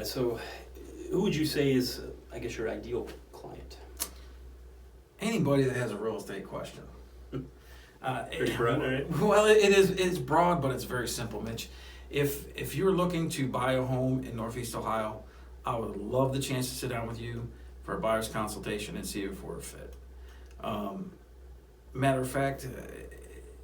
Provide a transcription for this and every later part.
So who would you say is, I guess, your ideal client? Anybody that has a real estate question. Pretty broad, right? Well, it's broad, but it's very simple, Mitch. If you're looking to buy a home in Northeast Ohio, I would love the chance to sit down with you for a buyer's consultation and see if we're a fit. Matter of fact,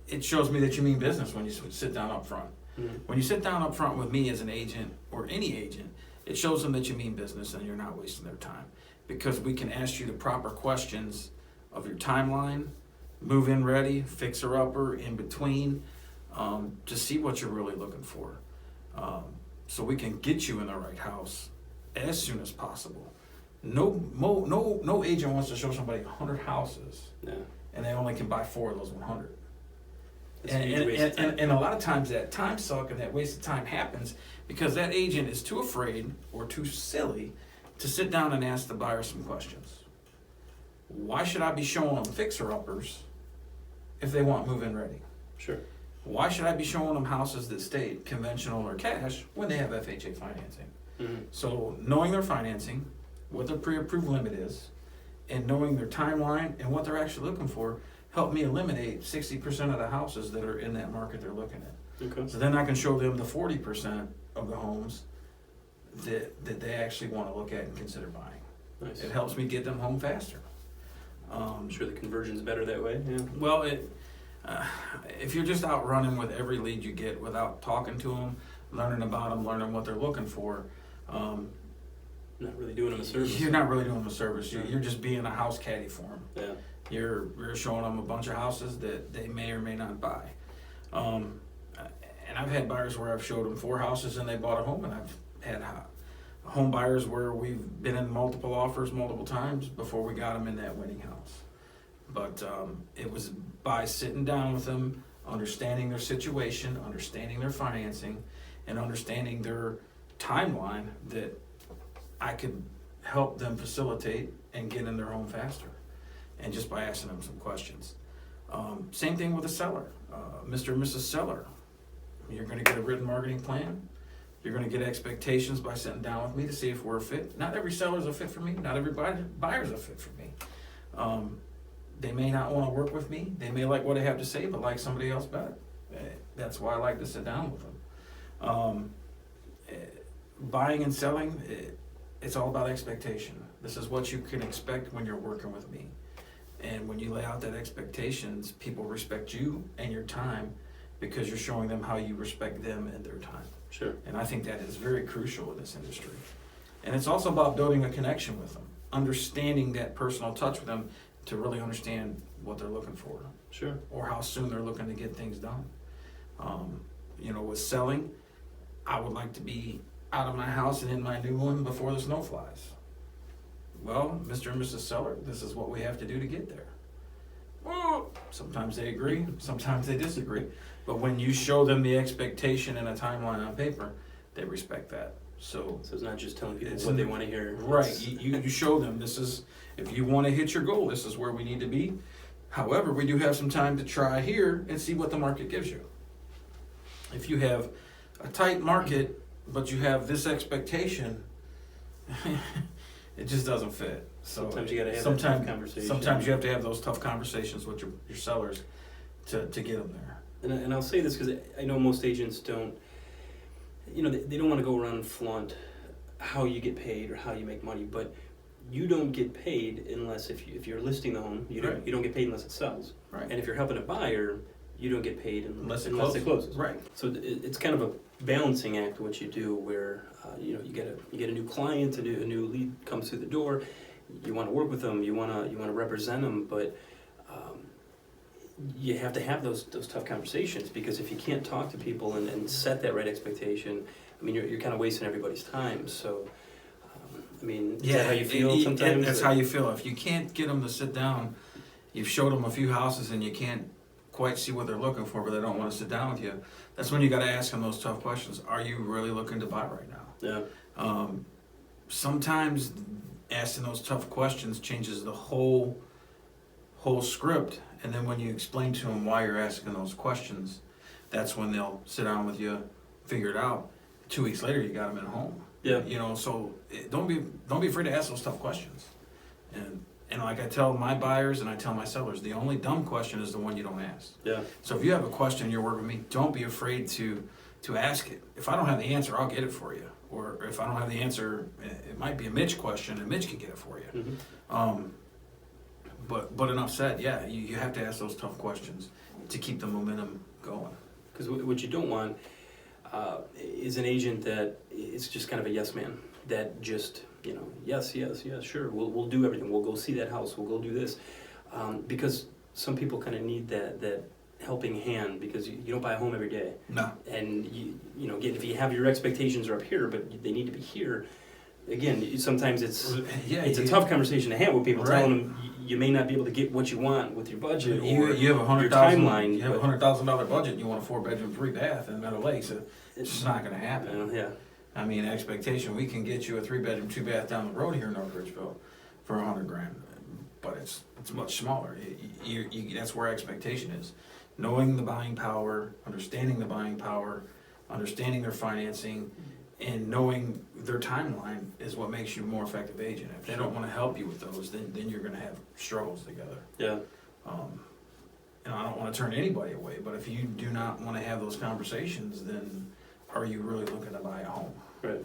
it shows me that you mean business when you sit down up front. Mm-hmm. When you sit down up front with me as an agent or any agent, it shows them that you mean business and you're not wasting their time, because we can ask you the proper questions of your timeline, move-in ready, fixer-upper, in between, to see what you're really looking for. So we can get you in the right house as soon as possible. No agent wants to show somebody 100 houses, Yeah. and they only can buy 4 of those 100. It's a huge waste of time. And a lot of times that time suck and that waste of time happens because that agent is too afraid or too silly to sit down and ask the buyer some questions. Why should I be showing them fixer-uppers if they want move-in ready? Sure. Why should I be showing them houses that state conventional or cash when they have FHA financing? Mm-hmm. So knowing their financing, what their pre-approved limit is, and knowing their timeline and what they're actually looking for, help me eliminate 60% of the houses that are in that market they're looking at. Okay. So then I can show them the 40% of the homes that they actually want to look at and consider buying. Nice. It helps me get them home faster. I'm sure the conversion's better that way. Yeah. Well, if you're just out running with every lead you get without talking to them, learning about them, learning what they're looking for, Not really doing them a service. you're not really doing them a service. You're just being a house caddy for them. Yeah. You're showing them a bunch of houses that they may or may not buy. And I've had buyers where I've showed them 4 houses and they bought a home, and I've had home buyers where we've been in multiple offers multiple times before we got them in that winning house. But it was by sitting down with them, understanding their situation, understanding their financing, and understanding their timeline that I could help them facilitate and get in their home faster. And just by asking them some questions. Same thing with a seller. Mr. and Mrs. Seller, you're going to get a written marketing plan. You're going to get expectations by sitting down with me to see if we're a fit. Not every seller's a fit for me. Not every buyer's a fit for me. They may not want to work with me. They may like what I have to say, but like somebody else better. That's why I like to sit down with them. Buying and selling, it's all about expectation. This is what you can expect when you're working with me. And when you lay out that expectations, people respect you and your time because you're showing them how you respect them and their time. Sure. And I think that is very crucial in this industry. And it's also about building a connection with them, understanding that personal touch with them to really understand what they're looking for. Sure. Or how soon they're looking to get things done. With selling, I would like to be out of my house and in my new one before the snow flies. Well, Mr. and Mrs. Seller, this is what we have to do to get there. Well, sometimes they agree, sometimes they disagree. But when you show them the expectation and a timeline on paper, they respect that. So it's not just telling people what they want to hear. Right, you show them this is, if you want to hit your goal, this is where we need to be. However, we do have some time to try here and see what the market gives you. If you have a tight market, but you have this expectation, it just doesn't fit. So sometimes you got to have that tough conversation. Sometimes you have to have those tough conversations with your sellers to get them there. And I'll say this because I know most agents don't, they don't want to go around and flaunt how you get paid or how you make money, but you don't get paid unless if you're listing the home, you don't get paid unless it sells. Right. And if you're helping a buyer, you don't get paid unless it closes. Right. So it's kind of a balancing act what you do where you get a new client, a new lead comes through the door, you want to work with them, you want to represent them, but you have to have those tough conversations, because if you can't talk to people and set that right expectation, I mean you're kind of wasting everybody's time. So is that how you feel sometimes? That's how you feel. If you can't get them to sit down, you've showed them a few houses and you can't quite see what they're looking for, but they don't want to sit down with you. That's when you got to ask them those tough questions. Are you really looking to buy right now? Yeah. Sometimes asking those tough questions changes the whole script, and then when you explain to them why you're asking those questions, that's when they'll sit down with you, figure it out. 2 weeks later, you got them in a home. Yeah. You know, so don't be afraid to ask those tough questions. And like I tell my buyers and I tell my sellers, the only dumb question is the one you don't ask. Yeah. So if you have a question, you're working with me, don't be afraid to ask it. If I don't have the answer, I'll get it for you. Or if I don't have the answer, it might be a Mitch question, and Mitch can get it for you. Mm-hmm. But enough said. Yeah, you have to ask those tough questions to keep the momentum going. Because what you don't want is an agent that is just kind of a yes man, that just, you know, yes, sure, we'll do everything. We'll go see that house. We'll go do this. Because some people kind of need that helping hand, because you don't buy a home every day. No. And you know, again, if you have your expectations are up here, but they need to be here. Again, sometimes it's a tough conversation to have with people, telling them you may not be able to get what you want with your budget, or you have your timeline. You have a $100,000 budget, and you want a 4-bedroom, 3-bath in Meadow Lake, so it's just not going to happen. Yeah. I mean, expectation, we can get you a 3-bedroom, 2-bath down the road here in North Ridgeville for $100,000, but it's much smaller. That's where expectation is. Knowing the buying power, understanding the buying power, understanding their financing, and knowing their timeline is what makes you a more effective agent. If they don't want to help you with those, then you're going to have struggles together. Yeah. And I don't want to turn anybody away, but if you do not want to have those conversations, then are you really looking to buy a home? Right.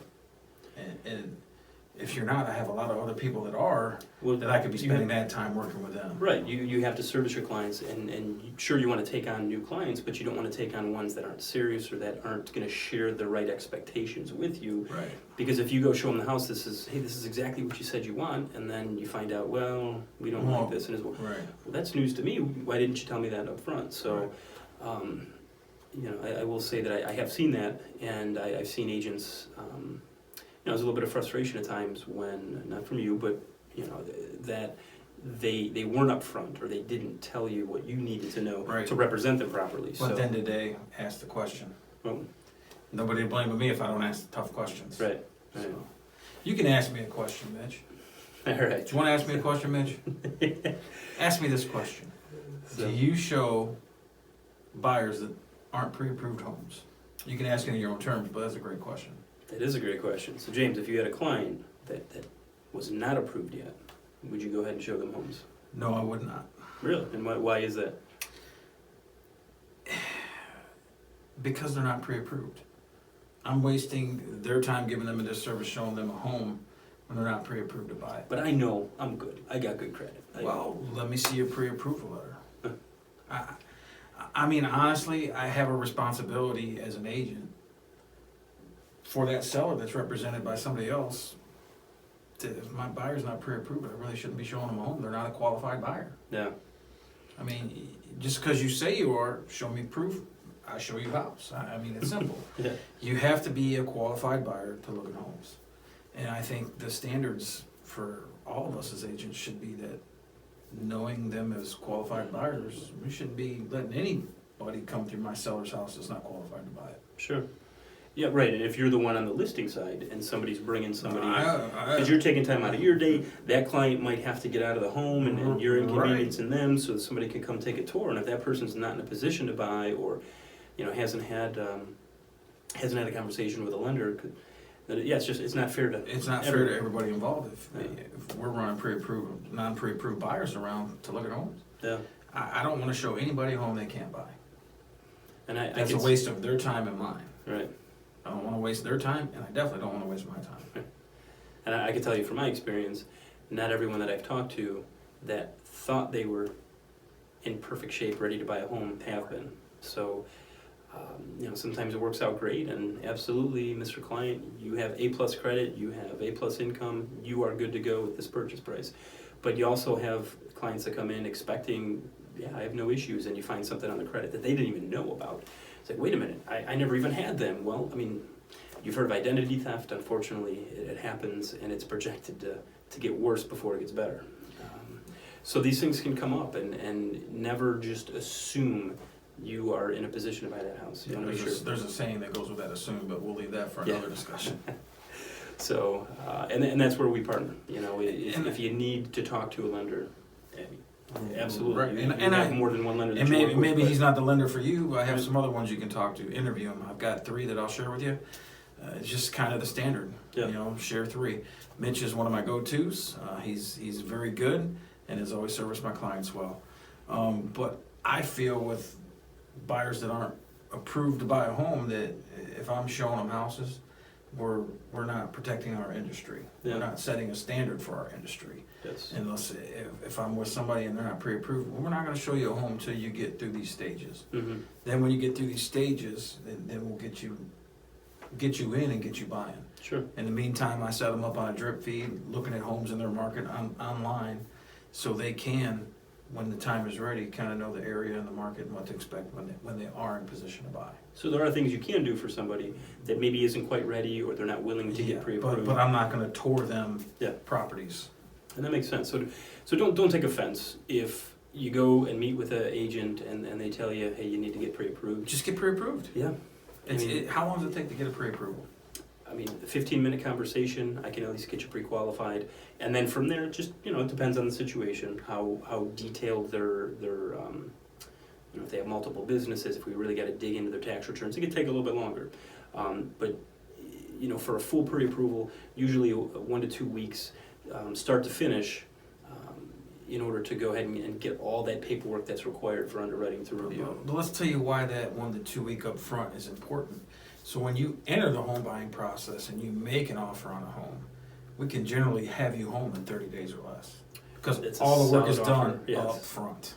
And if you're not, I have a lot of other people that are, that I could be spending that time working with them. Right. You have to service your clients, and sure, you want to take on new clients, but you don't want to take on ones that aren't serious or that aren't going to share the right expectations with you. Right. Because if you go show them the house, this is exactly what you said you want, and then you find out, well, we don't like this, and well, that's news to me. Why didn't you tell me that up front? So, you know, I will say that I have seen that, and I've seen agents. You know, there's a little bit of frustration at times when, not from you, but, you know, that they weren't upfront, or they didn't tell you what you needed to know to represent them properly. But then did they ask the question? Well, nobody blaming me if I don't ask the tough questions. Right. So, you can ask me a question, Mitch. All right. Do you want to ask me a question, Mitch? Ask me this question. Do you show buyers that aren't pre-approved homes? You can ask it in your own terms, but that's a great question. That is a great question. So, James, if you had a client that was not approved yet, would you go ahead and show them homes? No, I would not. Really? And why is that? Because they're not pre-approved. I'm wasting their time giving them a disservice showing them a home when they're not pre-approved to buy it. But I know I'm good. I got good credit. Let me see your pre-approval letter. I mean, honestly, I have a responsibility as an agent for that seller that's represented by somebody else. If my buyer's not pre-approved, I really shouldn't be showing them a home. They're not a qualified buyer. Yeah. I mean, just because you say you are, show me proof. I show you house. I mean, it's simple. Yeah. You have to be a qualified buyer to look at homes. And I think the standards for all of us as agents should be that knowing them as qualified buyers, we shouldn't be letting anybody come through my seller's house that's not qualified to buy it. Sure. Yeah, right. And if you're the one on the listing side and somebody's bringing somebody, because you're taking time out of your day, that client might have to get out of the home, and you're inconveniencing them, so that somebody can come take a tour. And if that person's not in a position to buy, or, you know, hasn't had a conversation with a lender, it's not fair to. It's not fair to everybody involved. If we're running pre-approved, non-pre-approved buyers around to look at homes, I don't want to show anybody a home they can't buy. And that's a waste of their time and mine. Right. I don't want to waste their time, and I definitely don't want to waste my time. And I can tell you from my experience, not everyone that I've talked to that thought they were in perfect shape, ready to buy a home, have been. So, you know, sometimes it works out great, and absolutely, Mr. Client, you have A+ credit, you have A+ income, you are good to go with this purchase price. But you also have clients that come in expecting, I have no issues, and you find something on the credit that they didn't even know about. It's like, wait a minute, I never even had them. Well, I mean, you've heard of identity theft. Unfortunately, it happens, and it's projected to get worse before it gets better. So these things can come up, and never just assume you are in a position to buy that house. You want to make sure. There's a saying that goes with that, assume, but we'll leave that for another discussion. So, and that's where we partner. You know, if you need to talk to a lender, absolutely. Right. And I have more than one lender. And maybe he's not the lender for you. I have some other ones you can talk to. Interview him. I've got 3 that I'll share with you. It's just kind of the standard, Yeah. you know, share 3. Mitch is one of my go-tos. He's very good and has always serviced my clients well. But I feel with buyers that aren't approved to buy a home that if I'm showing them houses, we're not protecting our industry. Yeah. We're not setting a standard for our industry. Yes. Unless if I'm with somebody and they're not pre-approved, we're not going to show you a home until you get through these stages. Mm-hmm. Then when you get through these stages, then we'll get you in and get you buying. Sure. In the meantime, I set them up on a drip feed, looking at homes in their market online, so they can, when the time is ready, kind of know the area and the market and what to expect when they are in position to buy. So there are things you can do for somebody that maybe isn't quite ready or they're not willing to get pre-approved. But I'm not going to tour them Yeah. properties. And that makes sense. So don't take offense if you go and meet with an agent and they tell you, hey, you need to get pre-approved. Just get pre-approved. Yeah. How long does it take to get a pre-approval? I mean, a 15-minute conversation, I can at least get you pre-qualified. And then from there, just, it depends on the situation, how detailed their if they have multiple businesses, if we really got to dig into their tax returns, it could take a little bit longer. But for a full pre-approval, usually 1 to 2 weeks, start to finish, in order to go ahead and get all that paperwork that's required for underwriting to review. But let's tell you why that 1 to 2 week up front is important. So when you enter the home buying process and you make an offer on a home, we can generally have you home in 30 days or less. Because all the work is done up front.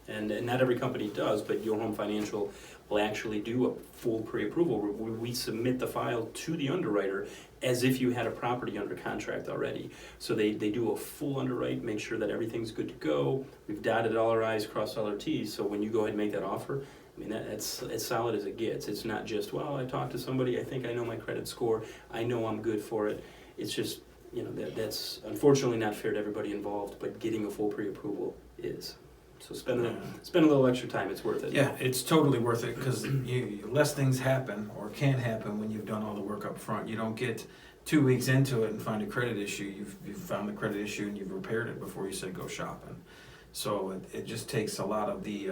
And not every company does, but Your Home Financial will actually do a full pre-approval where we submit the file to the underwriter as if you had a property under contract already. So they do a full underwrite, make sure that everything's good to go. We've dotted all our I's, crossed all our T's. So when you go ahead and make that offer, I mean, that's as solid as it gets. It's not just, well, I talked to somebody, I think I know my credit score, I know I'm good for it. It's just, that's unfortunately not fair to everybody involved, but getting a full pre-approval is. So spend a little extra time, it's worth it. Yeah, it's totally worth it because less things happen or can happen when you've done all the work up front. You don't get 2 weeks into it and find a credit issue. You've found the credit issue and you've repaired it before you said go shopping. So it just takes a lot of the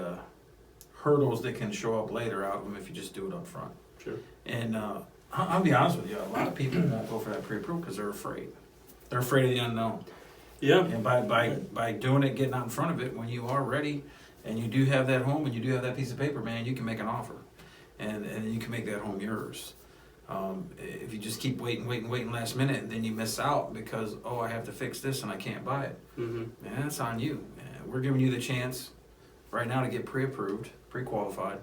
hurdles that can show up later out of them if you just do it up front. Sure. And I'll be honest with you, a lot of people won't go for that pre-approval because they're afraid. They're afraid of the unknown. Yeah. And by doing it, getting out in front of it, when you are ready and you do have that home and you do have that piece of paper, man, you can make an offer. And you can make that home yours. If you just keep waiting last minute and then you miss out because, I have to fix this and I can't buy it, man, that's on you. We're giving you the chance right now to get pre-approved, pre-qualified,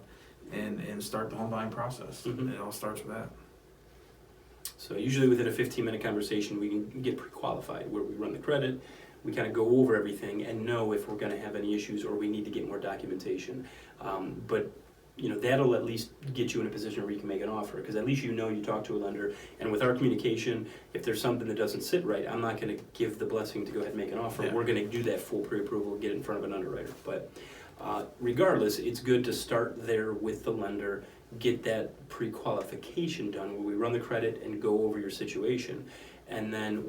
and start the home buying process. It all starts with that. So usually within a 15-minute conversation, we can get pre-qualified, where we run the credit, we kind of go over everything and know if we're going to have any issues or we need to get more documentation. But that'll at least get you in a position where you can make an offer, because at least you talk to a lender. And with our communication, if there's something that doesn't sit right, I'm not going to give the blessing to go ahead and make an offer. Yeah. We're going to do that full pre-approval, get it in front of an underwriter. But regardless, it's good to start there with the lender, get that pre-qualification done where we run the credit and go over your situation. And then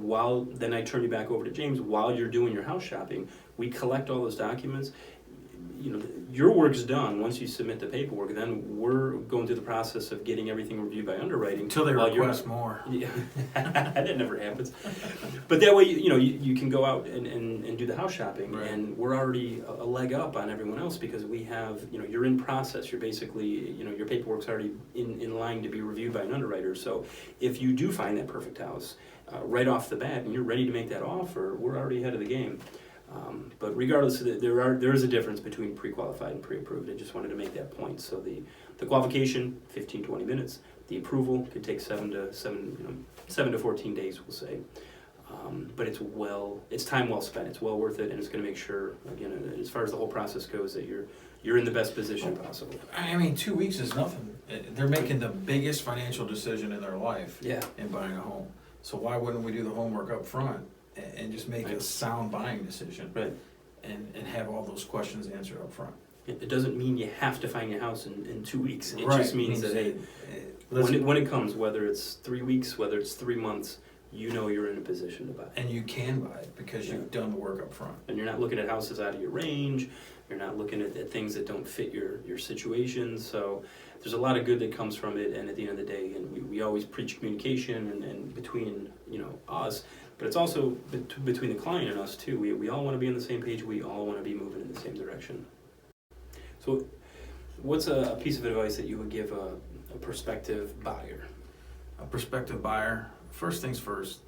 then I turn you back over to James. While you're doing your house shopping, we collect all those documents. Your work's done once you submit the paperwork. Then we're going through the process of getting everything reviewed by underwriting. Until they request more. Yeah, that never happens. But that way, you can go out and do the house shopping, right. And we're already a leg up on everyone else because we have, you're in process. You're basically, your paperwork's already in line to be reviewed by an underwriter. So if you do find that perfect house right off the bat and you're ready to make that offer, we're already ahead of the game. But regardless, there is a difference between pre-qualified and pre-approved. I just wanted to make that point. So the qualification, 15-20 minutes. The approval could take 7 to 14 days, we'll say. But it's time well spent. It's well worth it, and it's going to make sure, again, as far as the whole process goes, that you're in the best position possible. I mean, 2 weeks is nothing. They're making the biggest financial decision in their life. Yeah. In buying a home. So why wouldn't we do the homework up front and just make a sound buying decision, right? And have all those questions answered up front. It doesn't mean you have to find your house in 2 weeks. It right. just means that, hey, when it comes, whether it's 3 weeks, whether it's 3 months, you're in a position to buy. And you can buy it because you've done the work up front. And you're not looking at houses out of your range. You're not looking at things that don't fit your situation. So there's a lot of good that comes from it, and at the end of the day, and we always preach communication and between, you know, us, but it's also between the client and us too. We all want to be on the same page. We all want to be moving in the same direction. So what's a piece of advice that you would give a prospective buyer? A prospective buyer, first things first,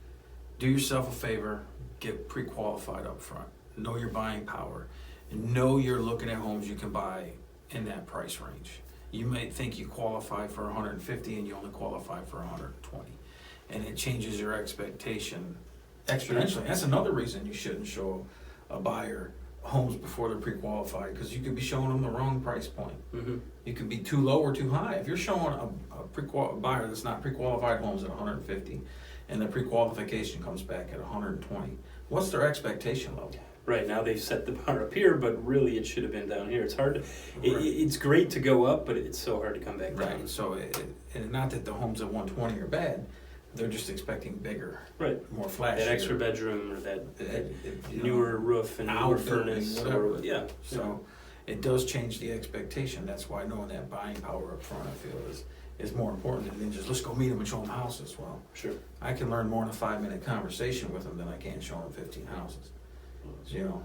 do yourself a favor, get pre-qualified up front. Know your buying power, and know you're looking at homes you can buy in that price range. You might think you qualify for 150 and you only qualify for 120, and it changes your expectation exponentially. That's another reason you shouldn't show a buyer homes before they're pre-qualified, because you could be showing them the wrong price point. Mm-hmm. You could be too low or too high. If you're showing a buyer that's not pre-qualified homes at 150 and the pre-qualification comes back at 120, what's their expectation level? Right, now they've set the bar up here, but really it should have been down here. It's hard to, it's great to go up, but it's so hard to come back down. Right, so and not that the homes at 120 are bad, they're just expecting bigger, right, more flashy. that extra bedroom or that you newer know, roof and newer furnace, whatever. or, yeah. So it does change the expectation. That's why knowing that buying power up front, I feel, is more important than just let's go meet them and show them houses. Well, Sure. I can learn more in a 5-minute conversation with them than I can show them 15 houses. You know.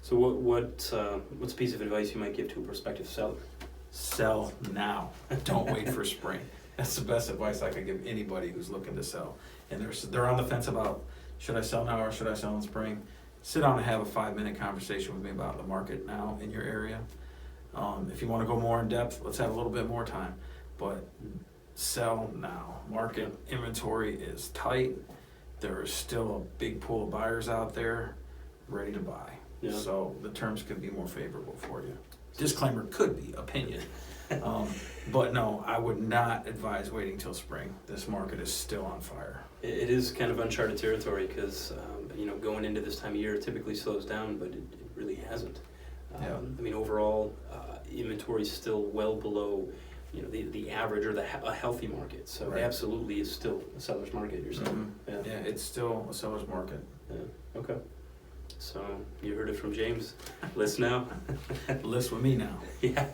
So what's a piece of advice you might give to a prospective seller? Sell now. Don't wait for spring. That's the best advice I could give anybody who's looking to sell. And they're on the fence about, should I sell now or should I sell in spring? Sit down and have a 5-minute conversation with me about the market now in your area. If you want to go more in depth, let's have a little bit more time. But sell now. Market inventory is tight. There is still a big pool of buyers out there ready to buy. Yeah. So the terms could be more favorable for you. Disclaimer, could be, opinion. But no, I would not advise waiting till spring. This market is still on fire. It is kind of uncharted territory because, you know, going into this time of year, it typically slows down, but it really hasn't. Yeah. I mean, overall, inventory is still well below, you know, the average or a healthy market. So Right. it absolutely is still a seller's market, you're saying. Mm-hmm. Yeah, it's still a seller's market. Yeah. Okay. So you heard it from James. List now. List with me now. Yeah.